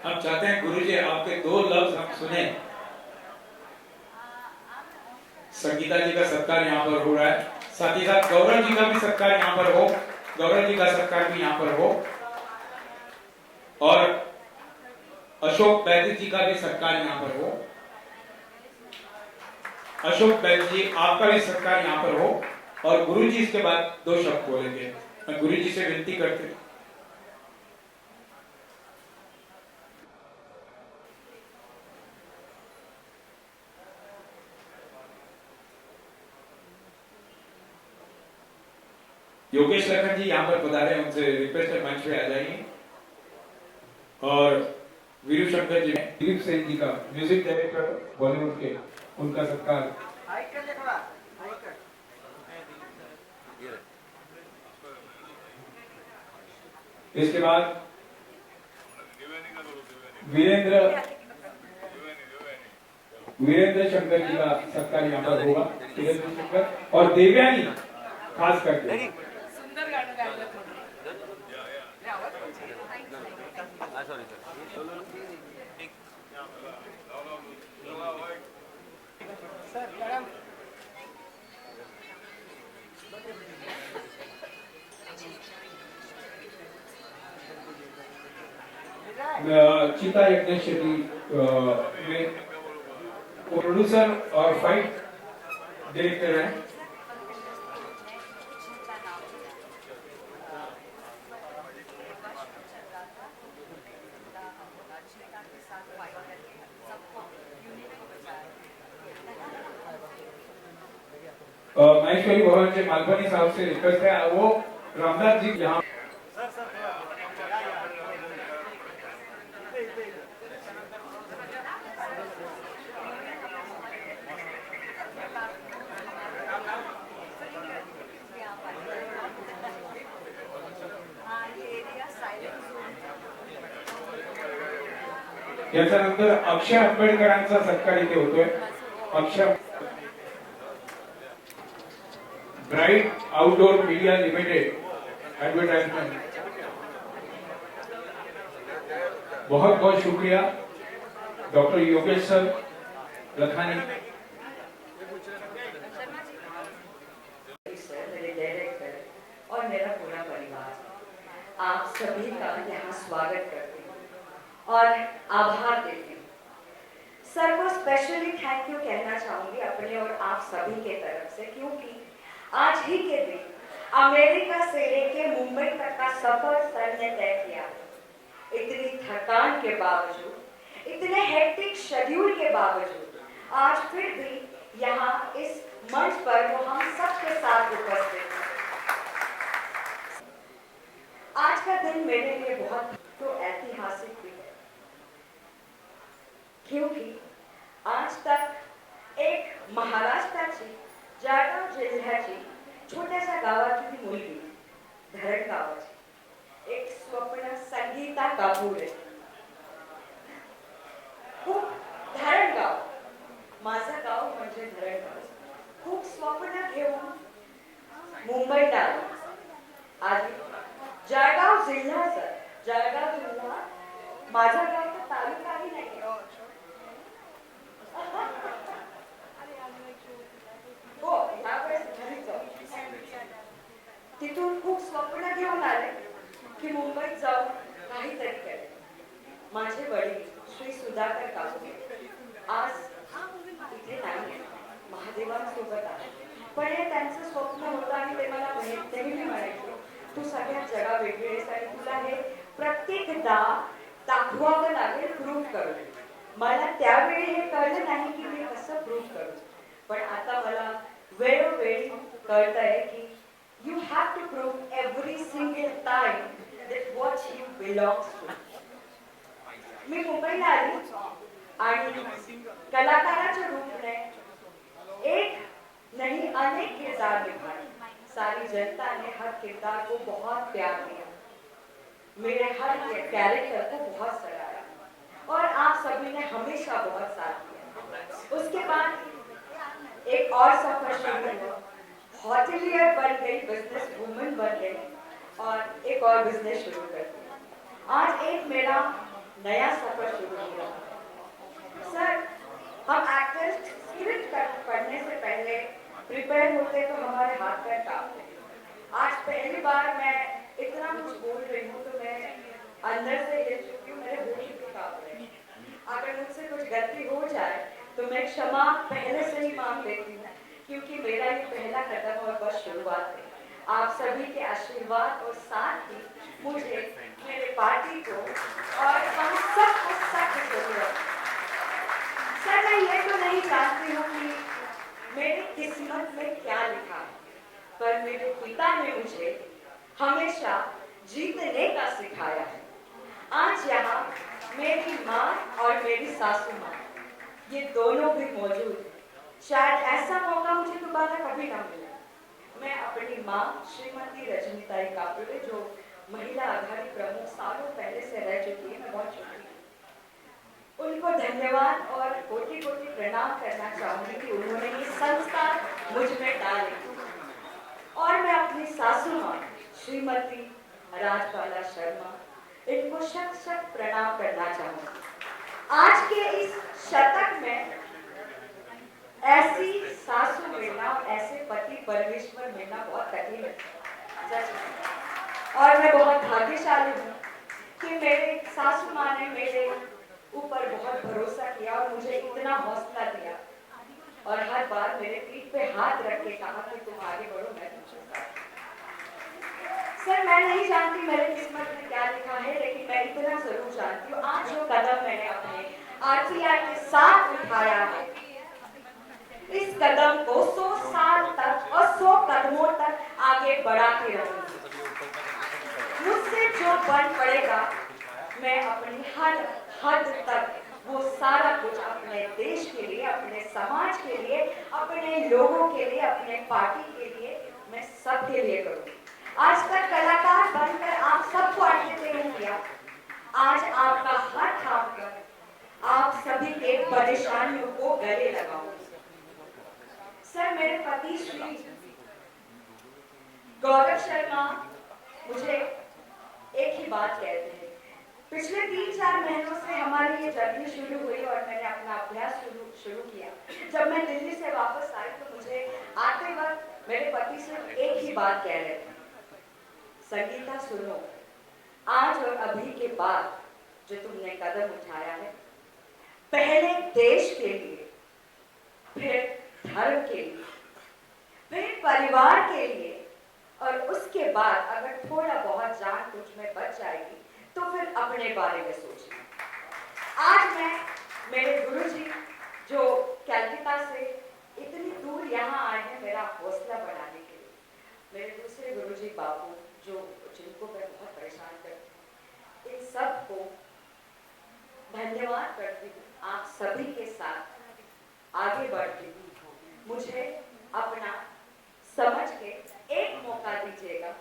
हम चाहते हैं गुरुजी आपके दो लफ्ज हम सुने। संगीता जी का सत्कार यहाँ पर हो रहा है, साथ ही साथ गौरव जी का भी सत्कार यहाँ पर हो, गौरव जी का सत्कार भी यहाँ पर हो, और अशोक बैद जी का भी सत्कार यहाँ पर हो। अशोक बैद जी आपका भी सत्कार यहाँ पर हो, और गुरुजी इसके बाद दो शब्द बोलेंगे। मैं गुरुजी से विनती करते हूँ। योगेश लखन जी यहाँ पर पधारे, उनसे रिक्वेस्ट है मंच पे आ जाइए। और वीरू शंकर जी, दिलीप सेन जी का म्यूजिक डायरेक्टर बॉलीवुड के, उनका सत्कार। इसके बाद वीरेंद्र शंकर जी का सत्कार यहाँ पर होगा। वीरेंद्र शंकर और देवयानी खास करके। सुंदर गाणं गायलं चिता यज्ञ शेट्टी में प्रोड्यूसर और फाइट डायरेक्टर हैं। महेश्वरी भवन से मालवनी साहब से रिक्वेस्ट है, वो रामदास जी यहाँ याच्यानंतर अक्षय आंबेडकरांचा सत्कार इथे होतोय। Akshay bright outdoor media limited advertisement, बहुत बहुत शुक्रिया डॉक्टर योगेश सर लखानी। मेरे डायरेक्टर और मेरा पूरा परिवार, आप सभी का यहाँ स्वागत करती हूँ और आभार देती हूँ। सर को स्पेशली थैंक यू कहना चाहूंगी अपने और आप सभी के तरफ से, क्योंकि आज ही के दिन अमेरिका से लेके मुंबई तक का सफर सर ने तय किया। इतनी थकान के बावजूद, इतने हेक्टिक शेड्यूल के बावजूद आज फिर भी यहाँ इस मंच पर वो हम सबके साथ उपस्थित हैं। आज का दिन मेरे लिए बहुत तो ऐतिहासिक भी है, क्योंकि आज तक एक महाराष्ट्राची जळगाव जिल्ह्याची छोट्याशा गावातली मुलगी, धरण गावाची एक स्वप्न संगीता कापूर आहे। खूप धरण गाव, माझं गाव म्हणजे धरण गाव, खूप स्वप्न घेऊन मुंबईला आली। जळगाव जिल्हा, सर जळगाव जिल्हा माझा गाव तर तालुकाही नाही। हो, यावेळेस घरी जाऊ। तिथून खूप स्वप्न घेऊन आले की मुंबईत जाऊन काहीतरी करेल। माझे वडील श्री सुधाकर कापूर आज इथे नाही, महादेवांसोबत आहे, पण हे त्यांचं स्वप्न होतं आणि ते मला नेहमी म्हणायचे, तू सगळ्या जगा वेगळी आहेस आणि तुला हे प्रत्येकदा दाखवावं लागेल, प्रूव्ह करून। मला त्यावेळी हे कळलं नाही की मी कसं प्रूव्ह करू, पण आता मला वेळोवेळी कळतंय की you have to prove every single time that what you belongs to. मी मुंबईला आली आणि कलाकाराच्या रूपाने एक नहीं अनेक किरदार निभाए। सारी जनता ने हर किरदार को बहुत प्यार दिया, मेरे हर कैरेक्टर को बहुत सराहा और आप सभी ने हमेशा बहुत साथ दिया। उसके बाद एक और सफर शुरू हुआ, हॉटेलियर बन गई, बिजनेस वुमन बन गई और एक और बिजनेस शुरू कर दिया। आज एक मेरा नया सफर शुरू हो रहा है। सर, हम एक्टर्स स्क्रिप्ट पढ़ने से पहले प्रिपेयर होते तो हमारे हाथ पैर कांपते। आज पहली बार मैं इतना कुछ बोल रही हूँ तो मैं अंदर से हिल चुकी हूँ, मेरे होश भी कांप रहे हैं। अगर मुझसे कुछ गलती हो जाए तो मैं क्षमा पहले से ही मांग लेती हूँ, क्योंकि मेरा ये पहला कदम और बस शुरुआत है। आप सभी के आशीर्वाद और साथ ही मुझे, मेरे पार्टी को और हम सबको सख्त जरूरत है। सर, मैं ये तो नहीं जानती हूँ कि मेरी किस्मत में क्या लिखा है, पर मेरे पिता ने मुझे हमेशा जीतने का सिखाया है। आज यहाँ मेरी माँ और मेरी सासू माँ, ये दोनों भी मौजूद हैं। शायद ऐसा मौका मुझे दोबारा कभी ना मिले। मैं अपनी माँ श्रीमती रजनीताई कापुरे, जो महिला आघाड़ी प्रमुख सालों पहले से रह चुकी है, मैं बहुत शुक्रिया उनको धन्यवाद और कोटि कोटि प्रणाम करना चाहूंगी कि उन्होंने ये संस्कार मुझ में डाले। और मैं अपनी सासू माँ श्रीमती राजबाला शर्मा, इनको शत शत प्रणाम करना चाहूंगी। आज के इस शतक में ऐसी सासू मिलना और ऐसे पति परमेश्वर मिलना बहुत कठिन है, सच में। और मैं बहुत भाग्यशाली हूँ कि मेरे सासू माँ ने मेरे ऊपर बहुत भरोसा किया और मुझे इतना हौसला दिया और हर बार मेरे पीठ पे हाथ रख के कहा कि तुम आगे बढ़ो, मैं पीछे। सर, मैं नहीं जानती मेरे किस्मत में क्या लिखा है, लेकिन मैं इतना जरूर जानती हूँ, आज जो कदम मैंने अपने आरटीआई के साथ उठाया है, इस कदम को 100 साल तक और 100 कदमों तक आगे बढ़ाती रहूंगी। मुझसे जो बन पड़ेगा, मैं अपनी हर हद तक वो सारा कुछ अपने देश के लिए, अपने समाज के लिए, अपने लोगों के लिए, अपने पार्टी के लिए, मैं सबके लिए करूंगी। आज तक कलाकार बनकर आप सबको एंटरटेन किया, आज आपका हाथ थाम कर आप सभी के परेशानियों को गले लगाऊंगी। सर, मेरे पति श्री गौरव शर्मा मुझे एक ही बात कहते हैं। पिछले 3-4 महीनों से हमारी ये जर्नी शुरू हुई और मैंने अपना अभ्यास शुरू किया। जब मैं दिल्ली से वापस आई तो मुझे आते वक्त मेरे पति सिर्फ एक ही बात कह रहे थे, संगीता सुनो, आज और अभी के बाद जो तुमने कदम उठाया है, पहले देश के लिए, फिर धर्म के लिए, फिर परिवार के लिए, और उसके बाद अगर थोड़ा बहुत जान तुझ में बच जाएगी तो फिर अपने बारे में सोचना। आज मैं मेरे गुरुजी जो कलकत्ता से इतनी दूर यहाँ आए हैं मेरा हौसला बढ़ाने के लिए, मेरे दूसरे गुरुजी बाबू जिनको मैं बहुत परेशान करती हूँ, इन सब को धन्यवाद करती हूँ। आप सभी के साथ आगे बढ़ती हूँ, मुझे अपना समझ के एक मौका दीजिएगा,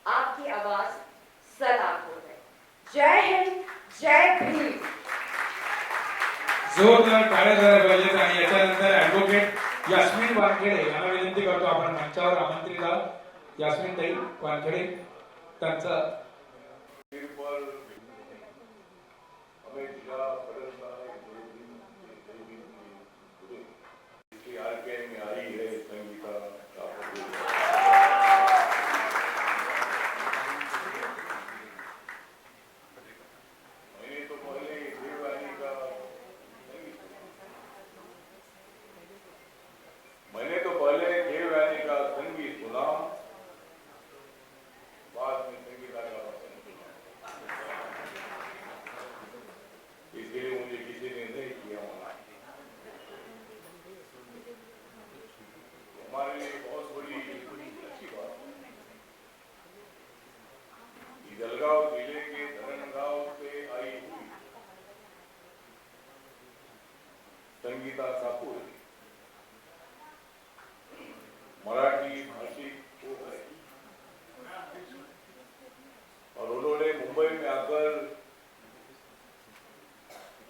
आपकी आवाज सलाम हो गई। जय हिंद, जय भीम। जोरदार टाळ्या झाल्या पाहिजेत आणि याच्यानंतर ॲडव्होकेट यास्मिन वानखेडे यांना विनंती करतो आपण मंचावर आमंत्रित आहोत। यास्मिन ताई वानखेडे त्यांचा जलगांव जिले के धरनगांव से आई हुई संगीता कापुरे मराठी भाषिक हो गए और उन्होंने मुंबई में आकर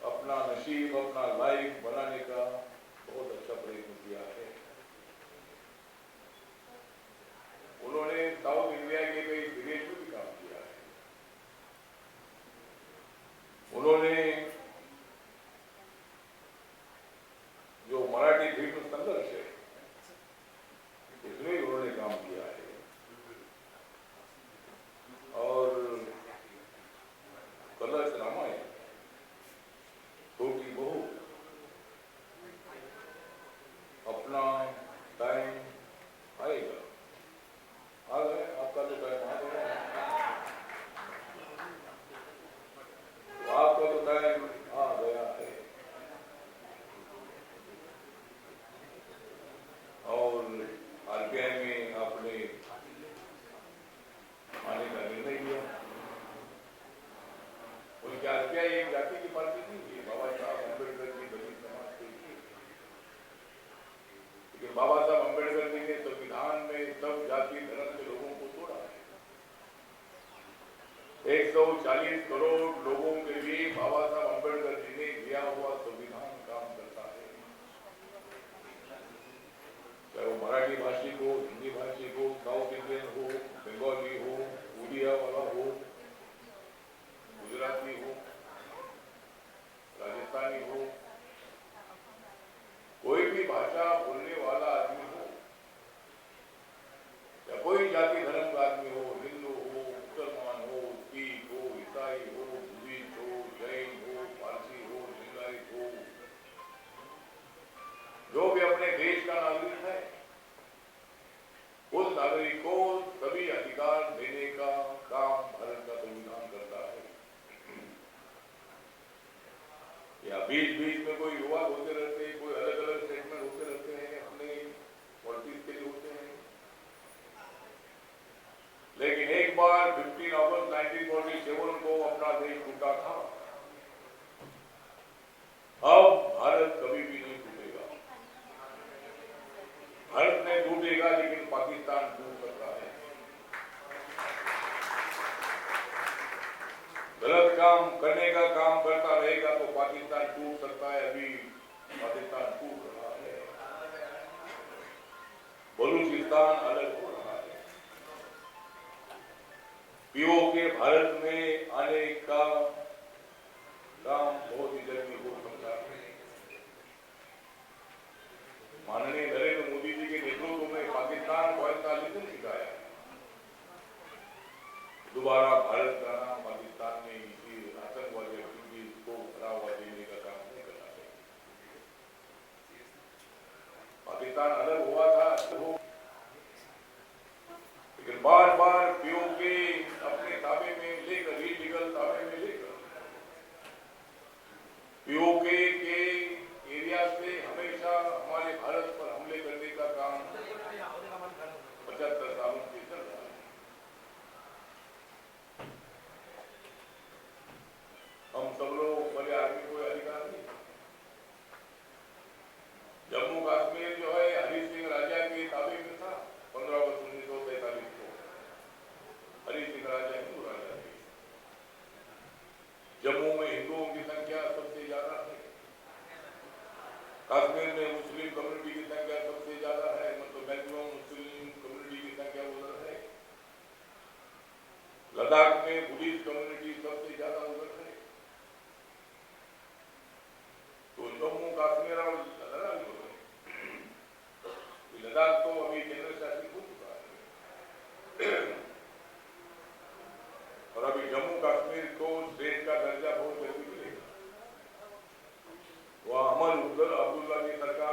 अपना नसीब, अपना लाइफ बनाने का बहुत अच्छा प्रयत्न किया है। उन्होंने साउथ इंडिया के कई विदेश में भी काम किया है। उन्होंने 140 करोड़ लोगों के लिए बाबा साहब अम्बेडकर जी ने दिया हुआ संविधान काम करता है। चाहे वो मराठी भाषी हो, हिंदी भाषी हो, साउथ इंडियन हो, बंगाली हो, उड़िया वाला हो, गुजराती हो, राजस्थानी हो, कोई भी भाषा बोलने वाला आदमी हो या कोई जाति धर्म का आदमी हो, हिंदू हो, मुसलमान हो, सिख हो, ईसाई हो, बुद्धिस्ट हो, जैन हो, पारसी हो, लिंगायत हो, जो भी अपने देश का नागरिक है, उस नागरिक को सभी अधिकार देने का काम भारत का संविधान करता है। या बीच बीच में कोई विवाद होते रहते हैं, कोई अलग अलग स्टेटमेंट होते रहते हैं, अपने पॉलिटिक्स के लिए होते हैं, लेकिन एक बार 15 अगस्त 1947 को अपना देश टूटा था। अब भारत कभी भी नहीं टूटेगा। भारत नहीं टूटेगा, लेकिन पाकिस्तान टूट सकता है। गलत काम करने का काम करता रहेगा तो पाकिस्तान टूट सकता है। अभी पाकिस्तान टूट रहा है, बलूचिस्तान अलग हो रहा है। पीओके भारत में आने का काम बहुत ही जल्दी हो सकता है। माननीय नरेंद्र मोदी जी के नेतृत्व में पाकिस्तान को 45 सिखाया। दोबारा भारत का नाम पाकिस्तान में इसी आतंकवादी एक्टिविटीज को बढ़ावा देने का काम नहीं करना चाहिए। पाकिस्तान अलग हुआ था तो, लेकिन बार बार पीओके अपने ताबे में लेकर, इलीगल ताबे में लेकर, पीओके के एरिया से हमेशा हमारे भारत पर हमले करने का काम 75 सालों से चल रहा है। हम सब लोग बड़े आदमी कोई अधिकार नहीं। जम्मू कश्मीर जो है हरि सिंह राजा के ताबे में था 15 अगस्त 1943 को। हरि सिंह राजा हिंदू राजा थे। जम्मू में हिंदुओं की संख्या सबसे ज्यादा है। कश्मीर में मुस्लिम कम्युनिटी की संख्या सबसे ज्यादा है, मतलब मैक्सिमम मुस्लिम कम्युनिटी की संख्या उधर है। लद्दाख में बुद्धिस्ट कम्युनिटी सबसे ज्यादा उधर है। तो जम्मू कश्मीर और लद्दाख तो अभी केंद्र शासित हो चुका है और अभी जम्मू कश्मीर को स्टेट का दर्जा बहुत जल्दी मिलेगा। वह अमर अब्दुल्ला की सरकार